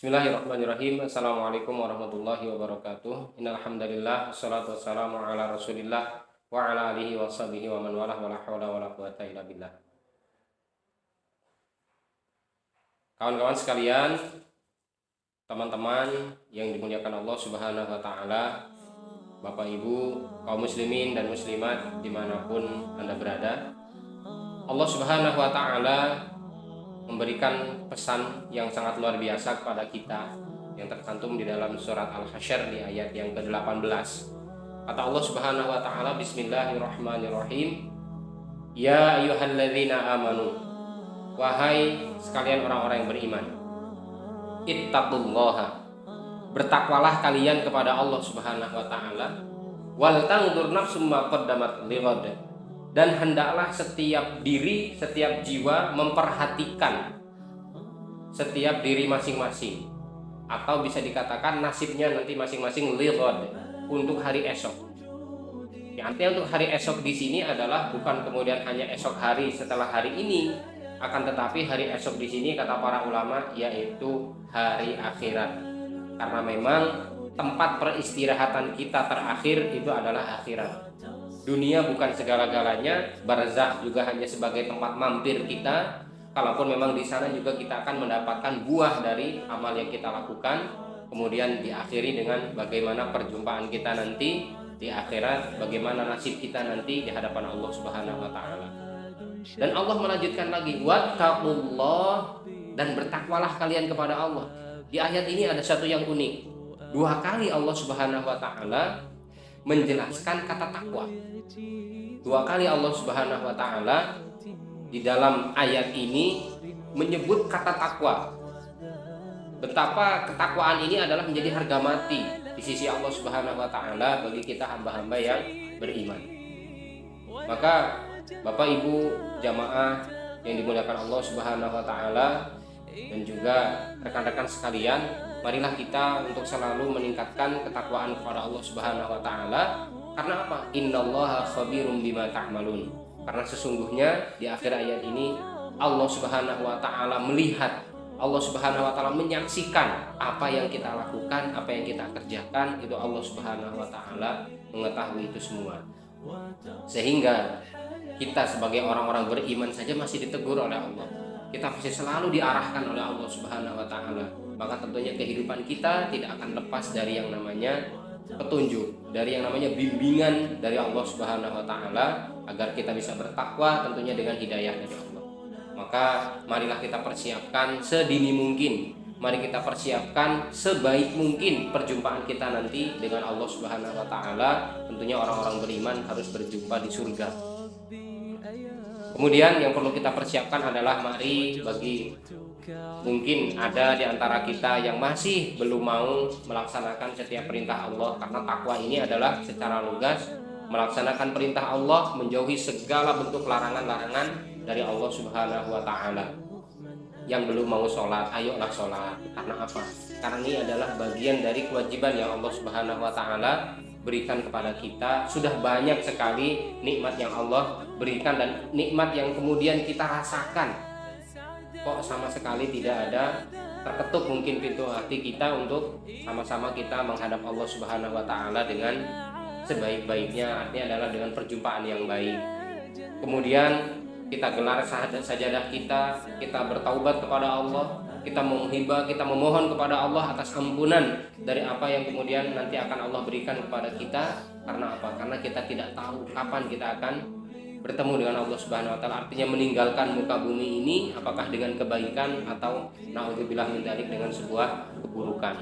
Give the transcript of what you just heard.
Bismillahirrahmanirrahim. Assalamualaikum warahmatullahi wabarakatuh. Innal hamdalillah wassalatu wassalamu ala Rasulillah wa ala alihi washabihi wa man walah wala haula wala quwata illa billah. Kawan-kawan sekalian, teman-teman yang dimuliakan Allah Subhanahu wa taala, Bapak Ibu, kaum muslimin dan muslimat dimanapun Anda berada, Allah Subhanahu wa taala memberikan pesan yang sangat luar biasa kepada kita yang tercantum di dalam surat Al-Hasyr di ayat yang ke-18. Kata Allah Subhanahu wa taala, Bismillahirrahmanirrahim. Ya ayyuhalladzina amanu, wahai sekalian orang-orang yang beriman, ittaqullaha, bertakwalah kalian kepada Allah Subhanahu wa taala, wal tanzur nafsum ma qaddamat lighad, dan hendaklah setiap diri, setiap jiwa memperhatikan setiap diri masing-masing, atau bisa dikatakan nasibnya nanti masing-masing lighad, untuk hari esok. Ya, artinya untuk hari esok di sini adalah bukan kemudian hanya esok hari setelah hari ini, akan tetapi hari esok di sini kata para ulama yaitu hari akhirat. Karena memang tempat peristirahatan kita terakhir itu adalah akhirat. Dunia bukan segala-galanya, barzakh juga hanya sebagai tempat mampir kita. Kalaupun memang di sana juga kita akan mendapatkan buah dari amal yang kita lakukan, kemudian diakhiri dengan bagaimana perjumpaan kita nanti di akhirat, bagaimana nasib kita nanti di hadapan Allah Subhanahu wa taala. Dan Allah melanjutkan lagi, wattaqullah, dan bertakwalah kalian kepada Allah. Di ayat ini ada satu yang unik. 2 kali Allah Subhanahu wa taala menjelaskan kata takwa. 2 kali Allah Subhanahu wa taala di dalam ayat ini menyebut kata takwa. Betapa ketakwaan ini adalah menjadi harga mati di sisi Allah Subhanahu wa taala bagi kita hamba-hamba yang beriman. Maka Bapak Ibu jamaah yang dimuliakan Allah Subhanahu wa taala dan juga rekan-rekan sekalian, marilah kita untuk selalu meningkatkan ketakwaan kepada Allah Subhanahu wa taala. Karena apa? Innallaha khabirum bima ta'malun. Karena sesungguhnya di akhir ayat ini Allah Subhanahu wa taala melihat, Allah Subhanahu wa taala menyaksikan apa yang kita lakukan, apa yang kita kerjakan, itu Allah Subhanahu wa taala mengetahui itu semua. Sehingga kita sebagai orang-orang beriman saja masih ditegur oleh Allah. Kita masih selalu diarahkan oleh Allah Subhanahu wa taala. Maka tentunya kehidupan kita tidak akan lepas dari yang namanya petunjuk, dari yang namanya bimbingan dari Allah Subhanahu wa taala agar kita bisa bertakwa tentunya dengan hidayah dari Allah. Maka marilah kita persiapkan sedini mungkin, mari kita persiapkan sebaik mungkin perjumpaan kita nanti dengan Allah Subhanahu wa taala. Tentunya orang-orang beriman harus berjumpa di surga. Kemudian yang perlu kita persiapkan adalah mari bagi mungkin ada di antara kita yang masih belum mau melaksanakan setiap perintah Allah, karena takwa ini adalah secara lugas melaksanakan perintah Allah, menjauhi segala bentuk larangan-larangan dari Allah Subhanahu wa taala. Yang belum mau sholat, ayolah sholat. Karena apa? Karena ini adalah bagian dari kewajiban yang Allah Subhanahu wa taala berikan kepada kita. Sudah banyak sekali nikmat yang Allah berikan dan nikmat yang kemudian kita rasakan, kok sama sekali tidak ada terketuk mungkin pintu hati kita untuk sama-sama kita menghadap Allah Subhanahu wa taala dengan sebaik-baiknya, artinya adalah dengan perjumpaan yang baik. Kemudian kita gelar sajadah kita bertaubat kepada Allah, kita menghibah, kita memohon kepada Allah atas ampunan dari apa yang kemudian nanti akan Allah berikan kepada kita. Karena apa? Karena kita tidak tahu kapan kita akan bertemu dengan Allah Subhanahu wa taala, artinya meninggalkan muka bumi ini apakah dengan kebaikan atau naudzubillah min dzalik dengan sebuah keburukan.